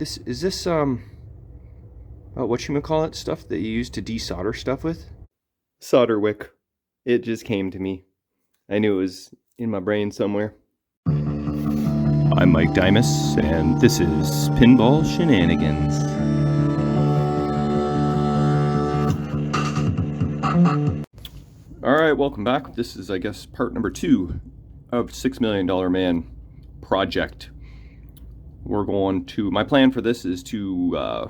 Is this whatchamacallit stuff that you use to desolder stuff with? Solder wick. It just came to me. I knew it was in my brain somewhere. I'm Mike Dimas, and this is Pinball Shenanigans. Alright, welcome back. This is, I guess, part number 2 of $6 Million Man project. We're going to, my plan for this is to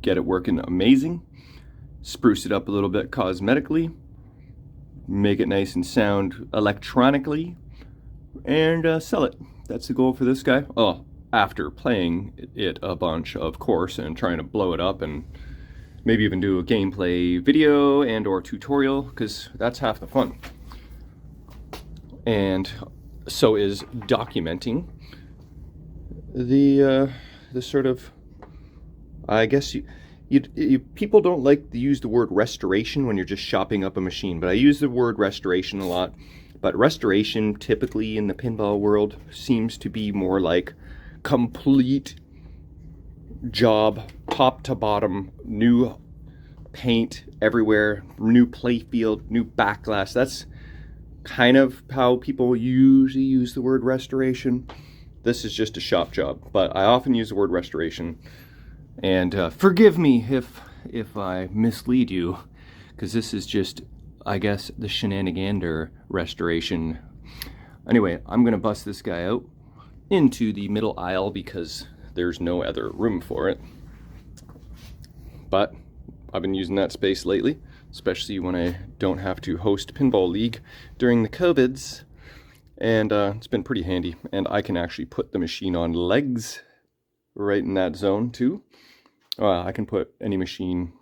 get it working amazing, spruce it up a little bit cosmetically, make it nice and sound electronically, and sell it. That's the goal for this guy. Oh, after playing it a bunch, of course, and trying to blow it up and maybe even do a gameplay video and or tutorial, because that's half the fun. And so is documenting the sort of, I guess you people don't like to use the word restoration when you're just shopping up a machine, but I use the word restoration a lot. But restoration typically in the pinball world seems to be more like complete job, top to bottom, new paint everywhere, new playfield, new backglass. That's kind of how people usually use the word restoration. This is just a shop job, but I often use the word restoration. And forgive me if I mislead you, because this is just, I guess, the shenanigander restoration. Anyway, I'm gonna bust this guy out into the middle aisle because there's no other room for it. But I've been using that space lately, especially when I don't have to host Pinball League during the COVIDs. And it's been pretty handy. And I can actually put the machine on legs right in that zone too. I can put any machine,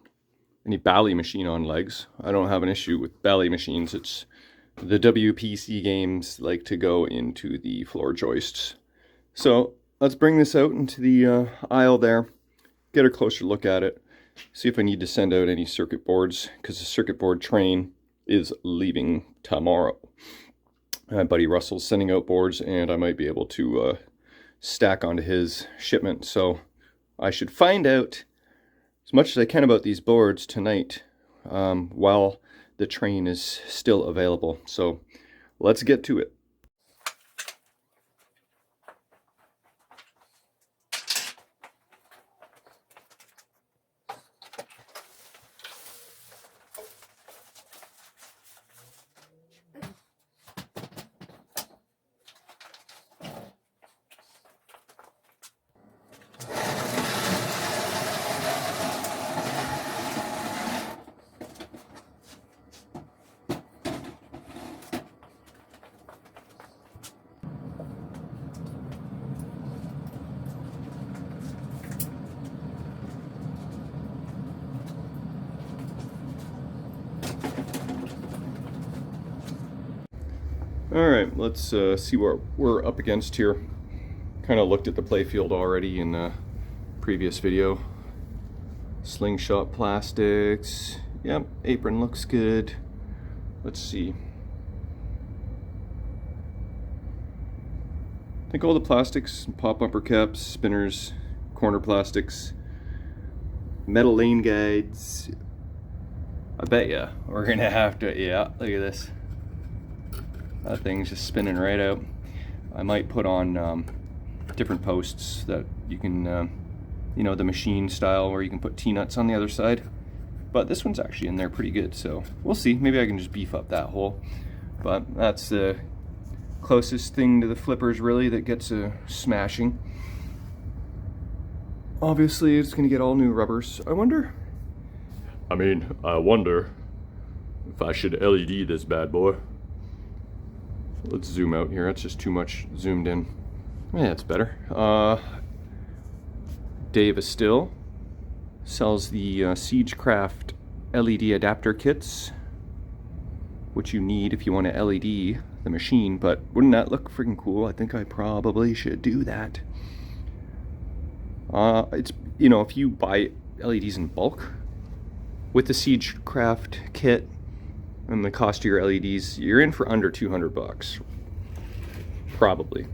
any Bally machine on legs. I don't have an issue with Bally machines. It's the WPC games like to go into the floor joists. So let's bring this out into the aisle there, get a closer look at it, see if I need to send out any circuit boards, because the circuit board train is leaving tomorrow. My buddy Russell's sending out boards, and I might be able to stack onto his shipment. So I should find out as much as I can about these boards tonight while the train is still available. So let's get to it. Alright, let's see what we're up against here. Kind of looked at the playfield already in a previous video. Slingshot plastics. Yep, apron looks good. Let's see. I think all the plastics, pop bumper caps, spinners, corner plastics, metal lane guides. I bet ya we're gonna have to, yeah, look at this. That thing's just spinning right out. I might put on different posts that you can, you know, the machine style where you can put T-nuts on the other side. But this one's actually in there pretty good, so we'll see. Maybe I can just beef up that hole. But that's the closest thing to the flippers really that gets a smashing. Obviously it's gonna get all new rubbers. I wonder if I should LED this bad boy. Let's zoom out here. It's just too much zoomed in. Yeah, it's better. Dave Still sells the Siegecraft LED adapter kits, which you need if you want to LED the machine. But wouldn't that look freaking cool? I think I probably should do that. It's, you know, if you buy LEDs in bulk with the Siegecraft kit and the cost of your LEDs, you're in for under 200 bucks. Probably.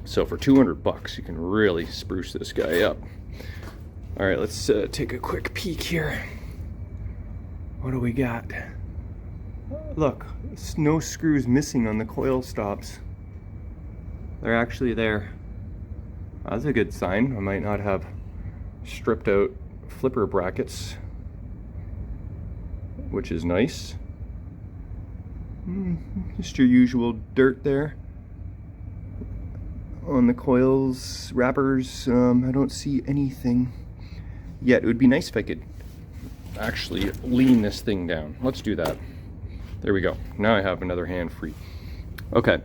So for 200 bucks, you can really spruce this guy up. All right, let's take a quick peek here. What do we got? Look, no screws missing on the coil stops. They're actually there. That's a good sign. I might not have stripped out flipper brackets, which is nice. Just your usual dirt there on the coils, wrappers. I don't see anything yet. It would be nice if I could actually lean this thing down. Let's do that. There we go. Now I have another hand free. Okay.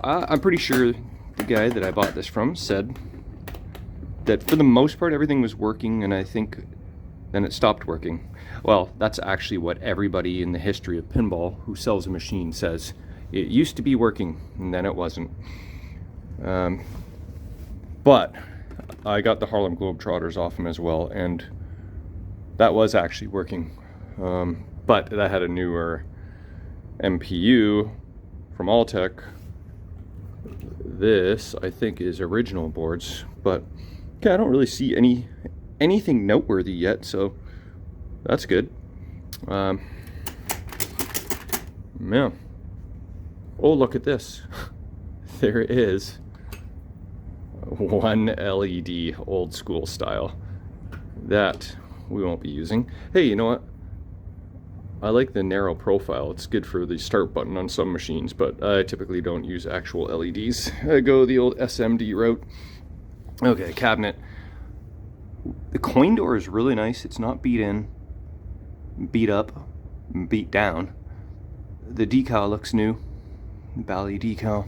I'm pretty sure the guy that I bought this from said that for the most part everything was working, and I think then it stopped working. Well, that's actually what everybody in the history of pinball who sells a machine says. It used to be working, and then it wasn't. But I got the Harlem Globetrotters off him as well, and that was actually working. But that had a newer MPU from Alltech. This, I think, is original boards, but okay, I don't really see anything noteworthy yet, so that's good. Yeah. Oh, look at this. There is one LED, old school style, that we won't be using. Hey, you know what? I like the narrow profile. It's good for the start button on some machines, but I typically don't use actual LEDs. I go the old SMD route. Okay, cabinet. The coin door is really nice. It's not beat in, beat up, beat down. The decal looks new. Bally decal.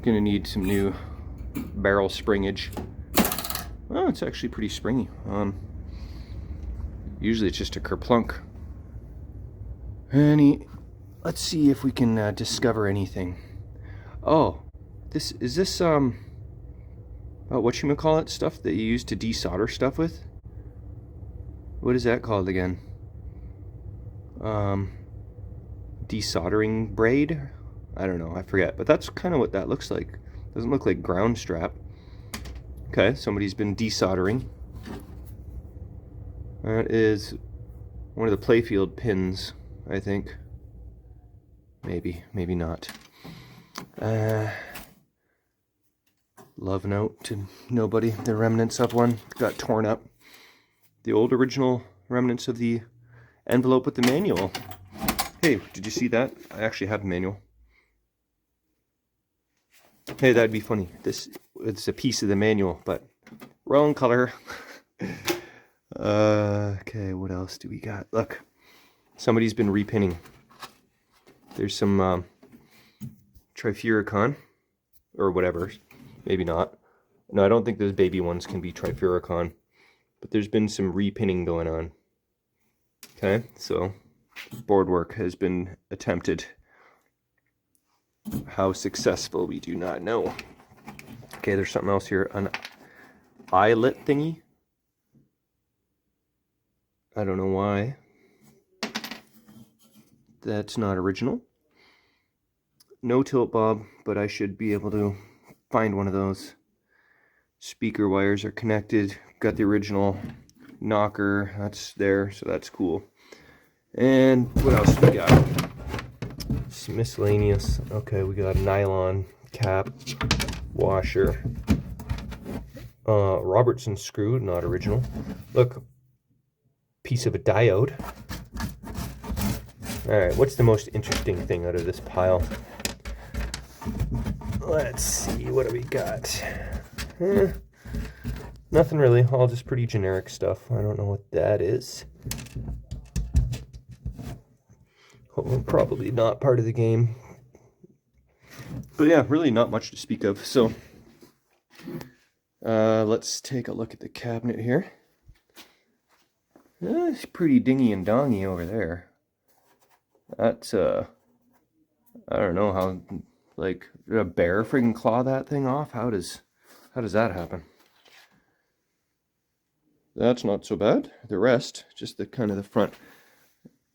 Gonna need some new barrel springage. Oh, it's actually pretty springy. Usually it's just a kerplunk. Let's see if we can discover anything. Oh, is this whatchamacallit stuff that you use to desolder stuff with? What is that called again? Desoldering braid? I don't know, I forget, but that's kind of what that looks like. Doesn't look like ground strap. Okay, somebody's been desoldering. That is one of the Playfield pins, I think. Maybe not. Love note to nobody. The remnants of one got torn up. The old original remnants of the envelope with the manual. Hey, did you see that? I actually have the manual. Hey, that'd be funny. It's a piece of the manual, but wrong color. Okay, what else do we got? Look, somebody's been repinning. There's some trifuricon, or whatever. Maybe not. No, I don't think those baby ones can be trifuricon, but there's been some repinning going on. Okay, so board work has been attempted. How successful, we do not know. Okay, there's something else here. An eyelet thingy. I don't know why. That's not original. No tilt bob, but I should be able to find one of those. Speaker wires are connected. Got the original knocker. That's there, so that's cool. And what else we got? Some miscellaneous. Okay, we got a nylon cap, washer, Robertson screw, not original. Look, piece of a diode. Alright, what's the most interesting thing out of this pile? Let's see, what do we got? Nothing really, all just pretty generic stuff. I don't know what that is. Probably not part of the game. But yeah, really not much to speak of. So, let's take a look at the cabinet here. It's pretty dingy and dongy over there. That's, I don't know how, like, did a bear friggin' claw that thing off? How does that happen? That's not so bad. The rest, just the kind of the front.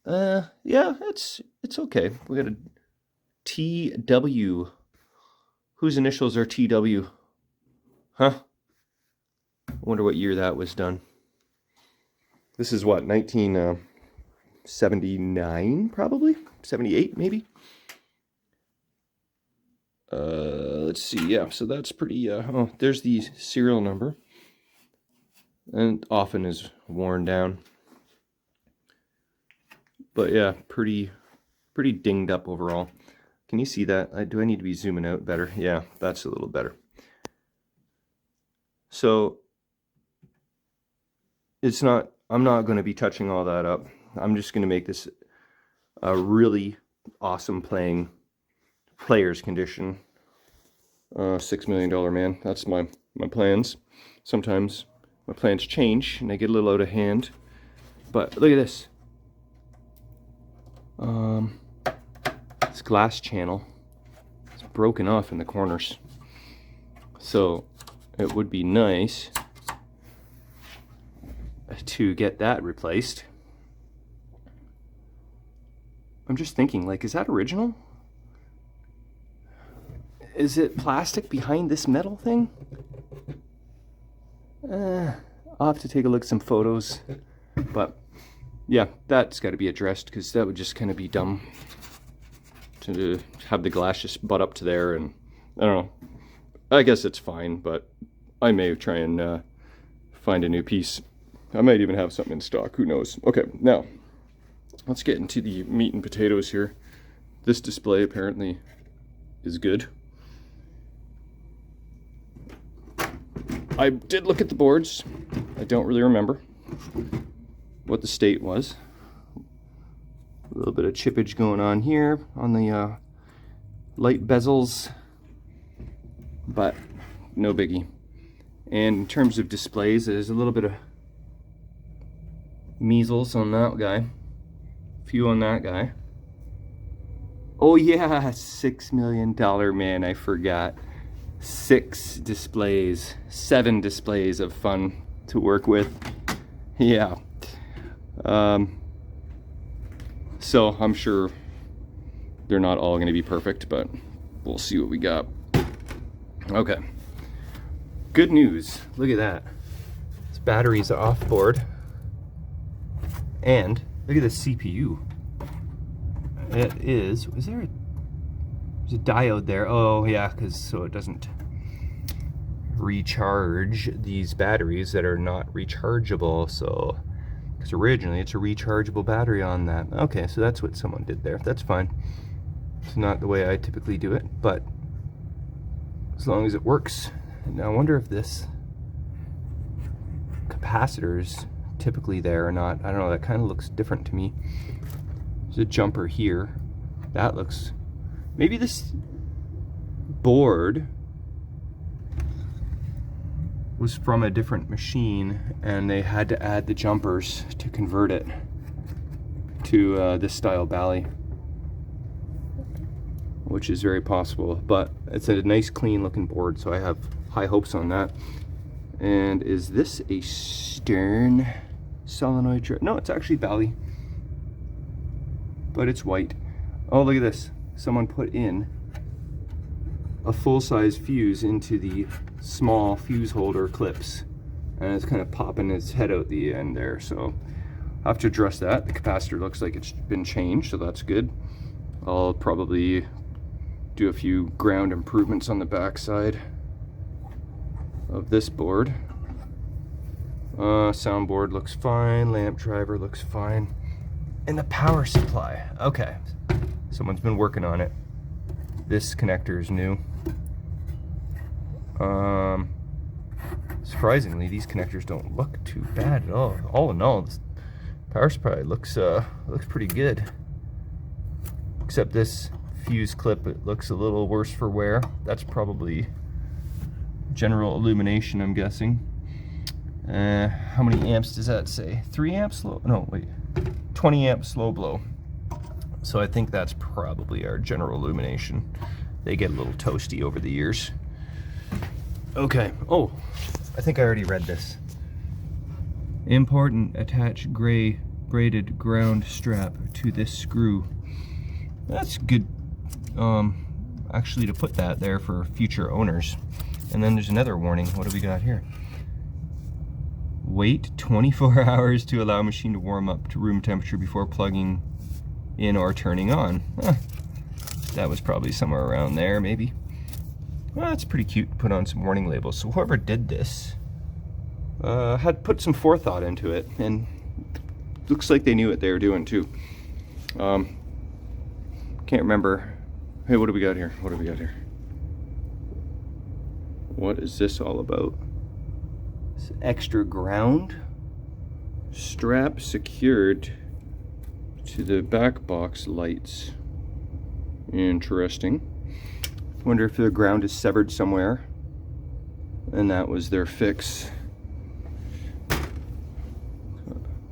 Yeah, it's okay. We got a TW Whose initials are TW? Huh? I wonder what year that was done. This is what, 1979 probably? 78 maybe? Let's see, yeah, so that's pretty, oh, there's the serial number. And often is worn down. But yeah, pretty dinged up overall. Can you see that? Do I need to be zooming out better? Yeah, that's a little better. So it's not, I'm not going to be touching all that up. I'm just going to make this a really awesome player's condition. $6 million man. That's my plans. Sometimes my plans change and they get a little out of hand. But look at this. This glass channel is broken off in the corners. So it would be nice to get that replaced. I'm just thinking, like, is that original? Is it plastic behind this metal thing? I'll have to take a look at some photos. But yeah, that's got to be addressed, because that would just kind of be dumb to have the glass just butt up to there. And I don't know. I guess it's fine, but I may try and find a new piece. I might even have something in stock. Who knows? Okay, now let's get into the meat and potatoes here. This display apparently is good. I did look at the boards. I don't really remember what the state was. A little bit of chippage going on here on the light bezels, but no biggie. And in terms of displays, there's a little bit of measles on that guy, few on that guy. Oh yeah, $6 million man, I forgot. 7 displays of fun to work with. Yeah. So I'm sure they're not all going to be perfect, but we'll see what we got. Okay. Good news. Look at that. This battery's off board. And look at the CPU. It is there there's a diode there. Oh yeah, because so it doesn't recharge these batteries that are not rechargeable. So, because originally it's a rechargeable battery on that. Okay, so that's what someone did there. That's fine. It's not the way I typically do it, but as long as it works. Now I wonder if this capacitor's typically there or not. I don't know, that kind of looks different to me. There's a jumper here. That looks, maybe this board was from a different machine and they had to add the jumpers to convert it to this style Bally, which is very possible. But it's a nice clean looking board, so I have high hopes on that. And is this a Stern solenoid? No, it's actually Bally, but it's white. Oh, look at this. Someone put in a full-size fuse into the small fuse holder clips, and it's kind of popping its head out the end there, so I have to address that. The capacitor looks like it's been changed, so that's good. I'll probably do a few ground improvements on the back side of this board. Soundboard looks fine, lamp driver looks fine, and the power supply. Okay, someone's been working on it. This connector is new. Surprisingly, these connectors don't look too bad at all. All in all, this power supply looks pretty good. Except this fuse clip, it looks a little worse for wear. That's probably general illumination, I'm guessing. How many amps does that say? 3 amps slow? No, wait. 20 amp slow blow. So I think that's probably our general illumination. They get a little toasty over the years. Okay. Oh, I think I already read this. Important, attach gray braided ground strap to this screw. That's good. I actually to put that there for future owners. And then there's another warning. What do we got here? Wait 24 hours to allow machine to warm up to room temperature before plugging in or turning on. Huh. That was probably somewhere around there, maybe. Well, that's pretty cute. Put on some warning labels. So whoever did this had put some forethought into it, and looks like they knew what they were doing too. Can't remember. Hey, what do we got here? What do we got here? What is this all about? It's extra ground strap secured to the back box lights. Interesting. Wonder if the ground is severed somewhere and that was their fix.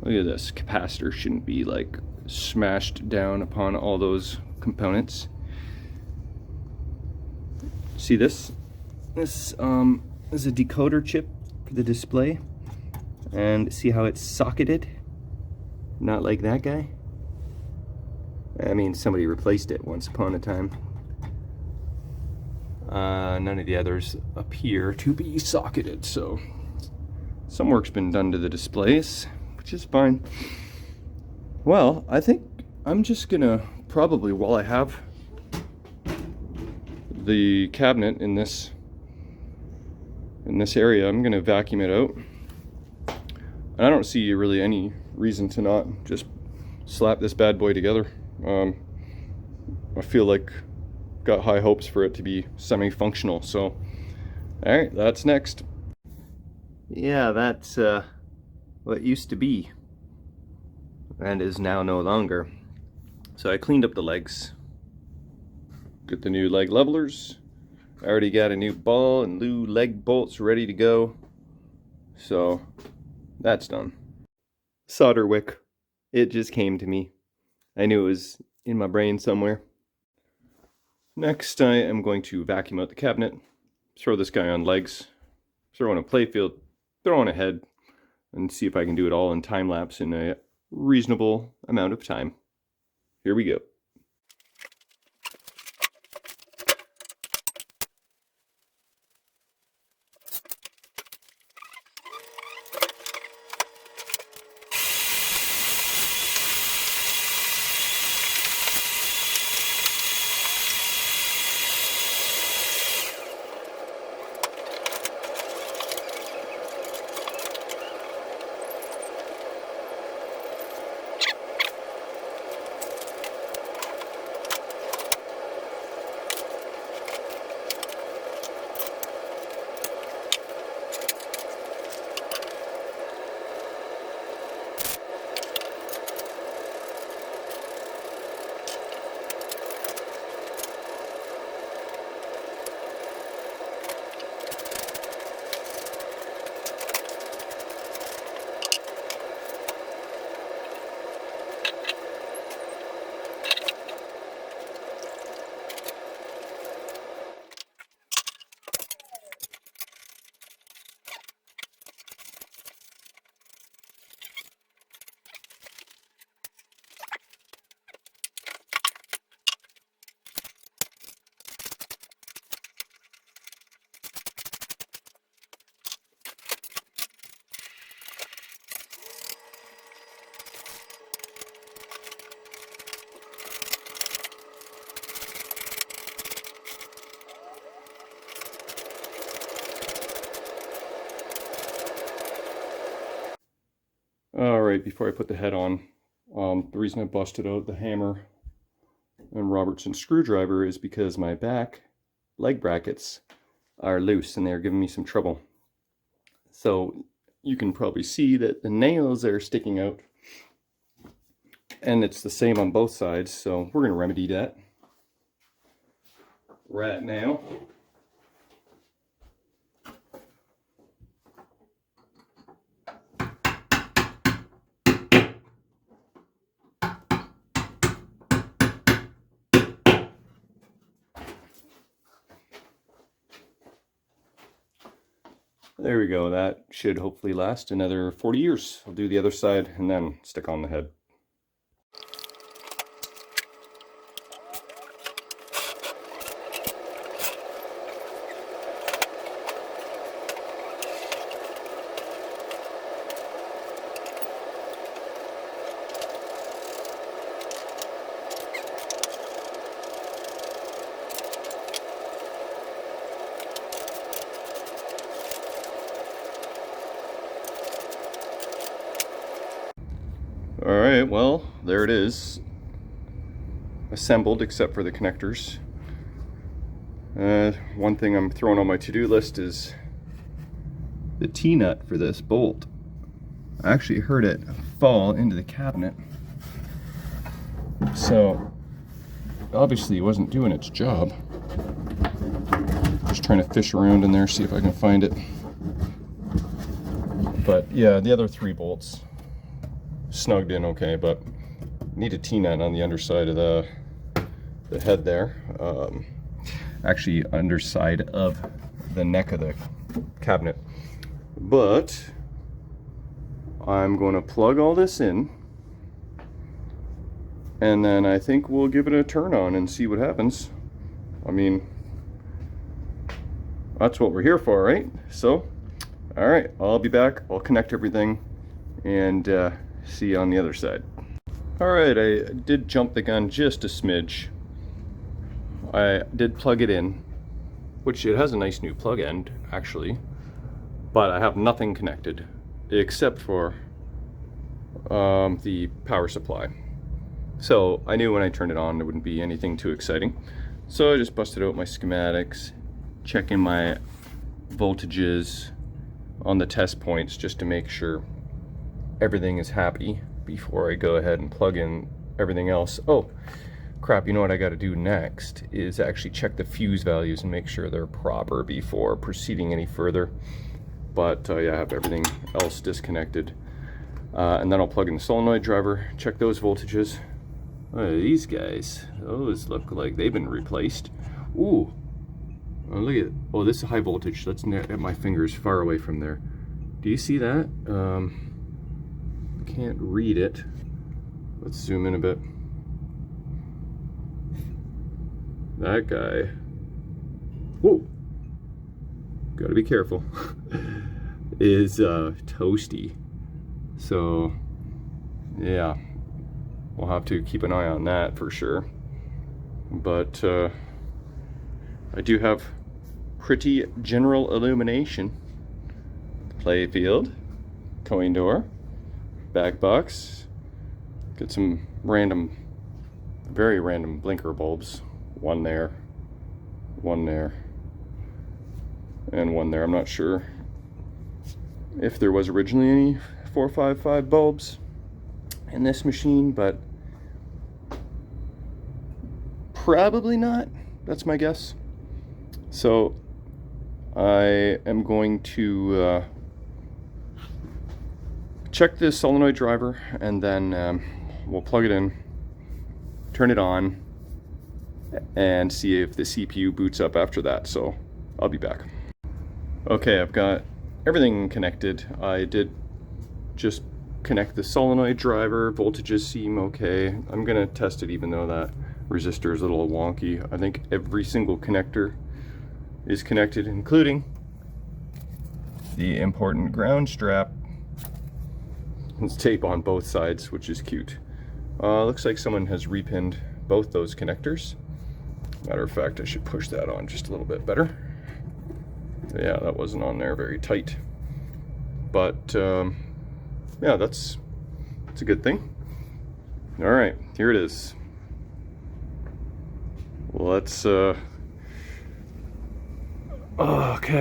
Look at this. Capacitor shouldn't be like smashed down upon all those components. See this? This is a decoder chip for the display, and see how it's socketed? Not like that guy. I mean, somebody replaced it once upon a time. None of the others appear to be socketed, so some work's been done to the displays, which is fine. Well, I think I'm just gonna probably, while I have the cabinet in this area, I'm gonna vacuum it out. And I don't see really any reason to not just slap this bad boy together. I feel like got high hopes for it to be semi-functional, so all right, that's next. Yeah, that's what used to be and is now no longer. So I cleaned up the legs, got the new leg levelers. I already got a new ball and new leg bolts ready to go, so that's done. Solder wick, it just came to me. I knew it was in my brain somewhere. Next, I am going to vacuum out the cabinet, throw this guy on legs, throw on a playfield, throw on a head, and see if I can do it all in time lapse in a reasonable amount of time. Here we go. Alright, before I put the head on, the reason I busted out the hammer and Robertson screwdriver is because my back leg brackets are loose and they're giving me some trouble. So you can probably see that the nails are sticking out, and it's the same on both sides, so we're going to remedy that right now. There we go. That should hopefully last another 40 years. I'll do the other side and then stick on the head. Alright, well, there it is. Assembled except for the connectors. One thing I'm throwing on my to-do list is the T-nut for this bolt. I actually heard it fall into the cabinet. So, obviously it wasn't doing its job. Just trying to fish around in there, see if I can find it. But yeah, the other 3 bolts snugged in okay, but need a T-nut on the underside of the head there. Actually, underside of the neck of the cabinet. But I'm going to plug all this in, and then I think we'll give it a turn on and see what happens. I mean, that's what we're here for, right? So, all right, I'll be back. I'll connect everything and see you on the other side. All right, I did jump the gun just a smidge. I did plug it in, which it has a nice new plug end, actually, but I have nothing connected except for the power supply. So I knew when I turned it on there wouldn't be anything too exciting. So I just busted out my schematics, checking my voltages on the test points just to make sure everything is happy before I go ahead and plug in everything else. Oh crap, you know what I got to do next is actually check the fuse values and make sure they're proper before proceeding any further. But yeah, I have everything else disconnected. And then I'll plug in the solenoid driver, check those voltages. Oh, these guys, those look like they've been replaced. Ooh, oh, look at, oh, this is high voltage. Let's get my fingers far away from there. Do you see that? Can't read it. Let's zoom in a bit. That guy. Whoa! Gotta be careful. Is toasty. So, yeah, we'll have to keep an eye on that for sure. But I do have pretty general illumination. Playfield, coin door, back box. Get some random, very random blinker bulbs. One there, and one there. I'm not sure if there was originally any 455 bulbs in this machine, but probably not. That's my guess. So I am going to check this solenoid driver, and then we'll plug it in, turn it on, and see if the CPU boots up after that. So I'll be back. Okay, I've got everything connected. I did just connect the solenoid driver. Voltages seem okay. I'm gonna test it even though that resistor is a little wonky. I think every single connector is connected, including the important ground strap. There's tape on both sides, which is cute. Looks like someone has repinned both those connectors. Matter of fact, I should push that on just a little bit better. Yeah, that wasn't on there very tight. But yeah, that's a good thing. All right, here it is. Let's okay,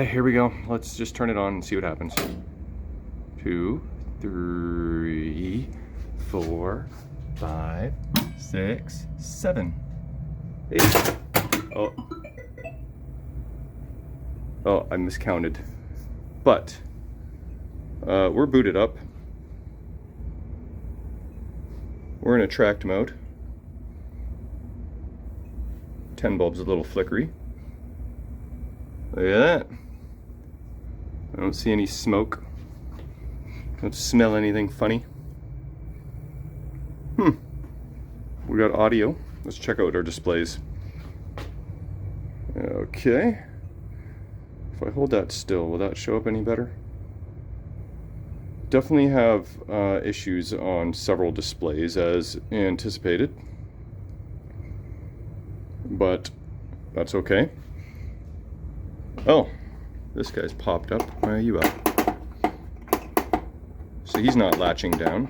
here we go. Let's just turn it on and see what happens. 2, 3, 4, 5, 6, 7, 8. Oh, I miscounted. But we're booted up. We're in attract mode. 10 bulbs a little flickery. Look at that. I don't see any smoke. Don't smell anything funny. We got audio. Let's check out our displays. Okay. If I hold that still, will that show up any better? Definitely have issues on several displays as anticipated, but that's okay. Oh, this guy's popped up. Why are you up? So he's not latching down.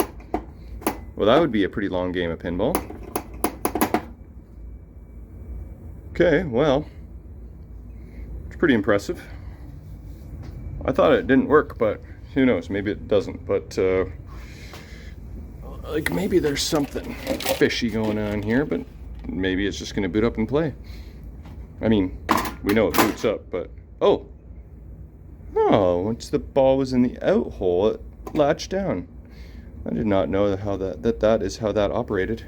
Well, that would be a pretty long game of pinball. Okay, well, it's pretty impressive. I thought it didn't work, but who knows, maybe it doesn't. But like maybe there's something fishy going on here, but maybe it's just gonna boot up and play. I mean, we know it boots up, but oh, once the ball was in the out hole, it latched down. I did not know how that is how that operated.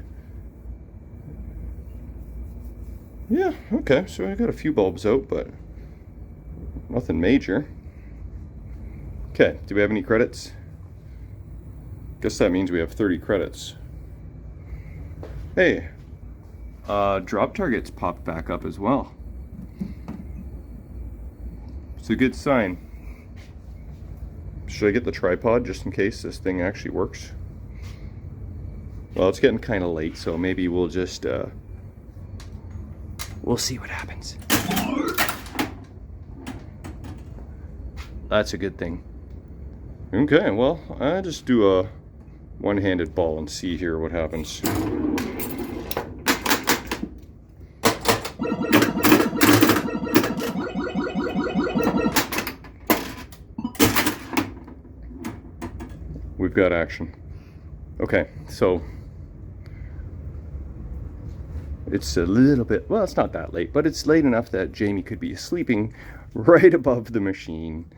Yeah, okay, so I got a few bulbs out, but nothing major. Okay, do we have any credits? Guess that means we have 30 credits. Hey, drop targets popped back up as well. It's a good sign. Should I get the tripod just in case this thing actually works? Well, it's getting kind of late, so maybe we'll just, we'll see what happens. That's a good thing. Okay, well, I just do a one-handed ball and see here what happens. We've got action. Okay, so it's a little bit, well, it's not that late, but it's late enough that Jamie could be sleeping right above the machine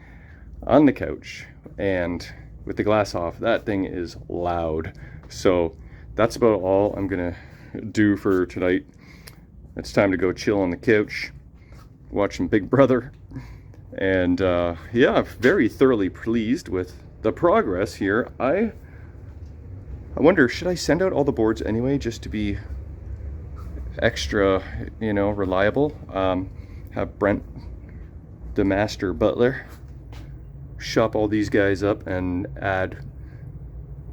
on the couch, and with the glass off, that thing is loud. So that's about all I'm gonna do for tonight. It's time to go chill on the couch, watch some Big Brother, and yeah, very thoroughly pleased with the progress here. I wonder, should I send out all the boards anyway just to be extra, you know, reliable? Have Brent, the master butler, shop all these guys up and add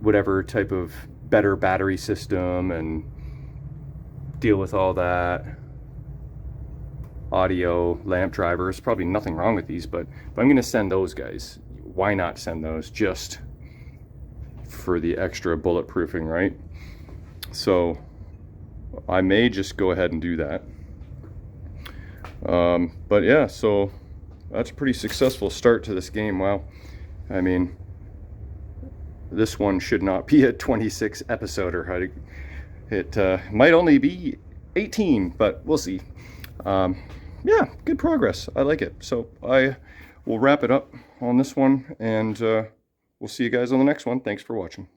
whatever type of better battery system and deal with all that audio, lamp drivers. Probably nothing wrong with these, but I'm gonna send those guys. Why not send those just for the extra bulletproofing, right? So I may just go ahead and do that. But yeah, so that's a pretty successful start to this game. Wow. I mean, this one should not be a 26 episoder. It might only be 18, but we'll see. Yeah, good progress. I like it. So I will wrap it up on this one, and we'll see you guys on the next one. Thanks for watching.